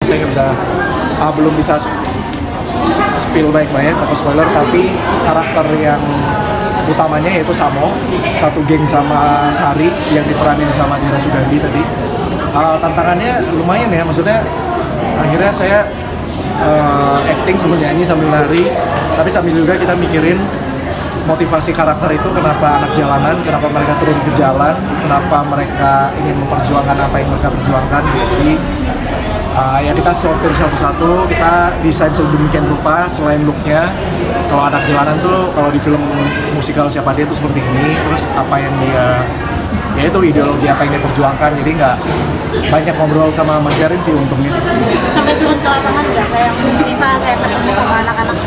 saya nggak bisa belum bisa spill banyak atau spoiler, tapi karakter yang utamanya yaitu Samo, satu geng sama Sari yang diperanin sama Dira Sugandi tadi. Tantangannya lumayan ya, maksudnya akhirnya saya acting sambil nyanyi sambil nari, tapi sambil juga kita mikirin motivasi karakter itu, kenapa anak jalanan, kenapa mereka turun ke jalan, kenapa mereka ingin memperjuangkan apa yang mereka perjuangkan. Jadi ya kita sortir satu-satu, kita desain sedemikian rupa. Selain looknya, kalau anak jalanan tuh kalau di film musikal Siapa Dia itu seperti ini, terus apa yang dia, ya itu ideologi apa yang dia perjuangkan. Jadi nggak banyak ngobrol sama Mas Garin sih untungnya. Sampai turun ke lapangan nggak, kayak bisa kayak ketemu sama anak-anak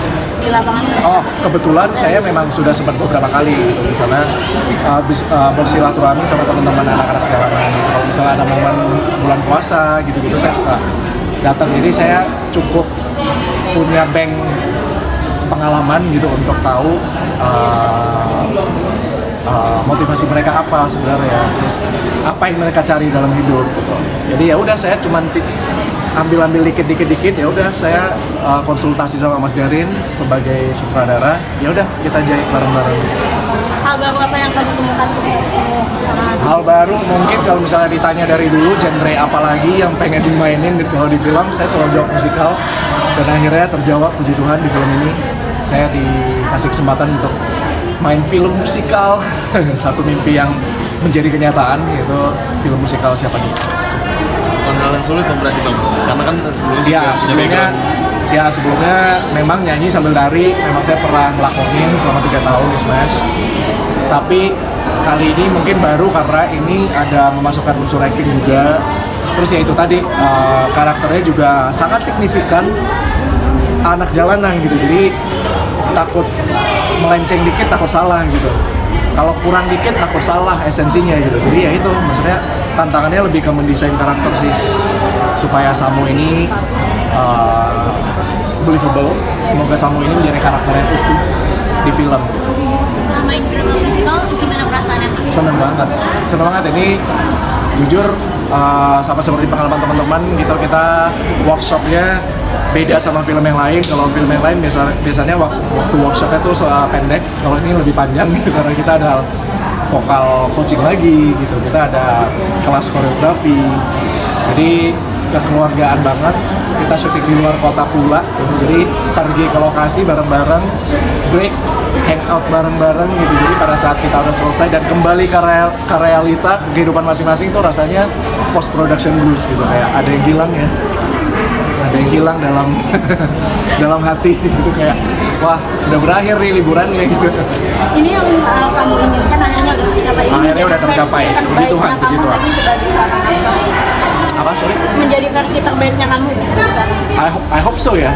di lapangan? Oh, kebetulan saya memang sudah sempat beberapa kali gitu di sana bersilaturahmi sama teman-teman anak-anak jalanan gitu. Kalau misalnya ada momen bulan puasa gitu-gitu saya suka datang. Jadi saya cukup punya bank pengalaman gitu untuk tahu motivasi mereka apa sebenarnya, terus apa yang mereka cari dalam hidup gitu. Jadi ya udah saya cuman ambil dikit ya udah saya konsultasi sama Mas Garin sebagai sutradara, ya udah kita jahit bareng-bareng. Hal baru apa yang kamu temukan? Hal baru mungkin kalau misalnya ditanya dari dulu genre apa lagi yang pengen dimainin kalau di film, saya selalu jawab musikal, dan akhirnya terjawab puji Tuhan di film ini saya dikasih kesempatan untuk main film musikal. Satu mimpi yang menjadi kenyataan, yaitu film musikal Siapa Dia. Hal yang sulit dong berarti Bang, karena kan sebelumnya sebelumnya memang nyanyi sambil lari memang saya pernah ngelakonin selama 3 tahun di Smash, tapi kali ini mungkin baru karena ini ada memasukkan unsur acting juga. Terus ya itu tadi karakternya juga sangat signifikan anak jalanan gitu, jadi takut melenceng dikit takut salah gitu, kalau kurang dikit takut salah esensinya gitu. Jadi ya itu maksudnya tantangannya lebih ke mendesain karakter sih, supaya Samo ini believable. Semoga Samo ini menjadi karakter yang utuh di film. Setelah main drama musikal, gimana perasaannya? Seneng banget ini jujur. Sama seperti pengalaman teman-teman gitu, kita workshopnya beda sama film yang lain. Kalau film yang lain biasanya waktu workshopnya tuh pendek, kalau ini lebih panjang gitu, karena kita ada vokal coaching lagi gitu, kita ada kelas koreografi, jadi kekeluargaan banget. Kita syuting di luar kota pula gitu, jadi pergi ke lokasi bareng-bareng, break, hangout bareng-bareng gitu. Jadi pada saat kita udah selesai dan kembali ke realita, kehidupan masing-masing tuh rasanya post production blues gitu, kayak ada yang hilang ya, ada yang hilang dalam dalam hati gitu, kayak wah udah berakhir nih liburannya gitu. Ini yang kamu inginkan akhirnya udah tercapai. Akhirnya udah tercapai, puji Tuhan, puji Tuhan. Apa, sorry? Menjadi versi terbaiknya kamu bisa di sana. I hope so ya,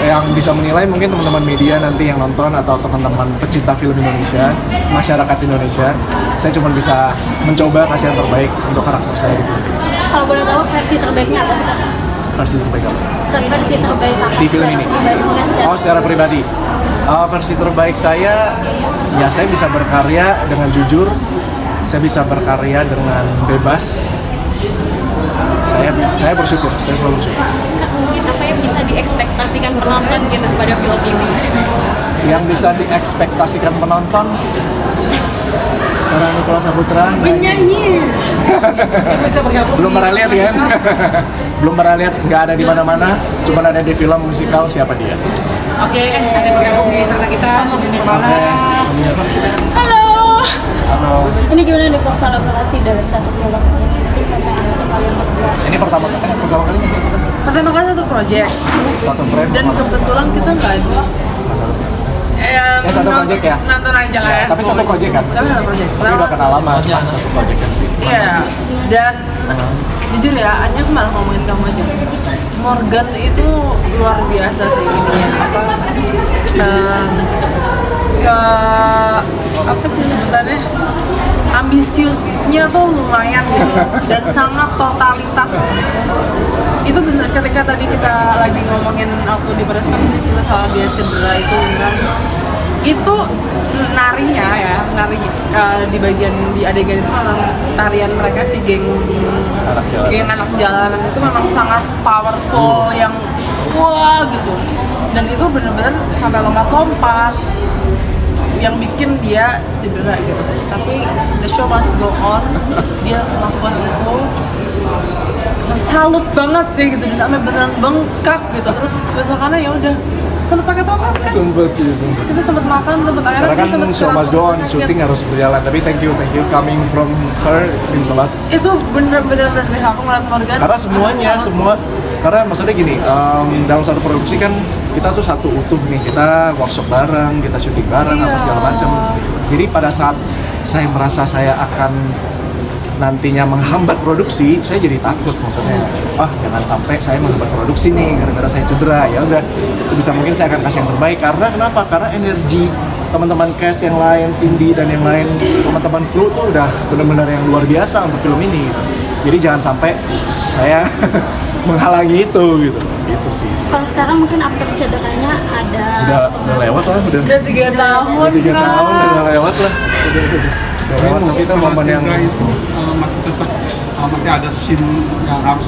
yang bisa menilai mungkin teman-teman media nanti yang nonton, atau teman-teman pecinta film Indonesia, masyarakat Indonesia. Saya cuma bisa mencoba kasih yang terbaik untuk karakter saya di film ini. Kalau boleh tahu versi terbaiknya apa sih? Versi terbaik apa? Versi terbaik apa? Di film ini? Oh, secara pribadi. Versi terbaik saya, ya saya bisa berkarya dengan jujur, saya bisa berkarya dengan bebas. Saya bersyukur, saya selalu bersyukur. Mungkin apa yang bisa diekspektasikan penonton gitu pada film ini? Yang bisa diekspektasikan penonton, seorang Nicholas Saputra menyanyi. Belum pernah lihat kan? Belum pernah lihat, nggak ada di mana-mana, cuma ada di film musikal Siapa Dia. Oke, ada yang bergabung di tengah kita, Sonia Nirmala. Halo. Halo. Ini gimana nih kolaborasi dalam satu film? Ini pertama kali nggak sih? Pertama kali satu project, Satu frame. dan kebetulan kita nggak ada. Satu project ya? Nonton aja lah ya. Tapi satu project kan? Tapi satu project. Tapi udah kenal lama satu project kan sih. Iya, dan jujur ya, Anya aku malah ngomongin kamu aja. Morgan itu luar biasa sih ininya, apa sih sebutannya, ambisiusnya tuh lumayan gitu, dan sangat totalitas. Itu benar, ketika tadi kita lagi ngomongin waktu di press conference, dia cerita soal dia cedera itu kan, itu narinya di bagian di adegan itu memang tarian mereka si geng anak jalanan itu memang sangat powerful yang wah gitu, dan itu benar-benar sampai lompat-lompat yang bikin dia cedera gitu, tapi the show must go on. Dia melakukan itu, salut banget sih gitu, dan sampai beneran bengkak gitu. Terus besokannya ya udah sempet pakai tomat kan? Sempet. Kita sempet makan, sempet akhirnya Karena kan show must go on, syuting harus berjalan. Tapi thank you coming from her means a lot. Itu bener-bener dari aku ngeliat Morgan. Karena semua. Karena maksudnya gini, dalam satu produksi kan kita tuh satu utuh nih, kita workshop bareng, kita syuting bareng, apa segala macam. Jadi pada saat saya merasa saya akan nantinya menghambat produksi, saya jadi takut, maksudnya jangan sampai saya menghambat produksi nih gara-gara saya cedera. Ya udah, sebisa mungkin saya akan kasih yang terbaik. Karena kenapa? Karena energi teman-teman cast yang lain, Cindy dan yang lain, teman-teman kru tuh udah benar-benar yang luar biasa untuk film ini gitu. Jadi jangan sampai saya menghalangi itu gitu. Itu sih. Kalau sekarang mungkin after cederanya ada Udah lewat lah, udah 3 tahun. udah 3 tahun udah lewat lah. Udah lewat, tapi itu momen yang itu masih tetap masih ada scene yang harus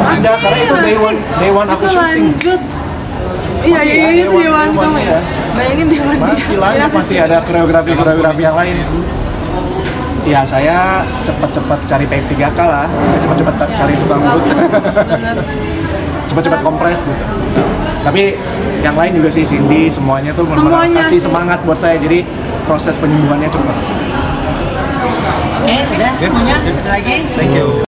ada, karena itu day one aku Itu syuting. lanjut. Iya, Masih itu ada Day One Day kamu One, ya? ya. Bayangin Day One. Masih lanjut, masih ada koreografi yang lain. Ya saya cepet-cepet cari take 3K lah, saya cepet-cepet cari tukang urut, cepet-cepet kompres gitu. Tapi yang lain juga sih, Cindy, semuanya tuh kasih semangat buat saya, jadi proses penyembuhannya cepat. Oke, udah semuanya. Ada lagi? Thank you.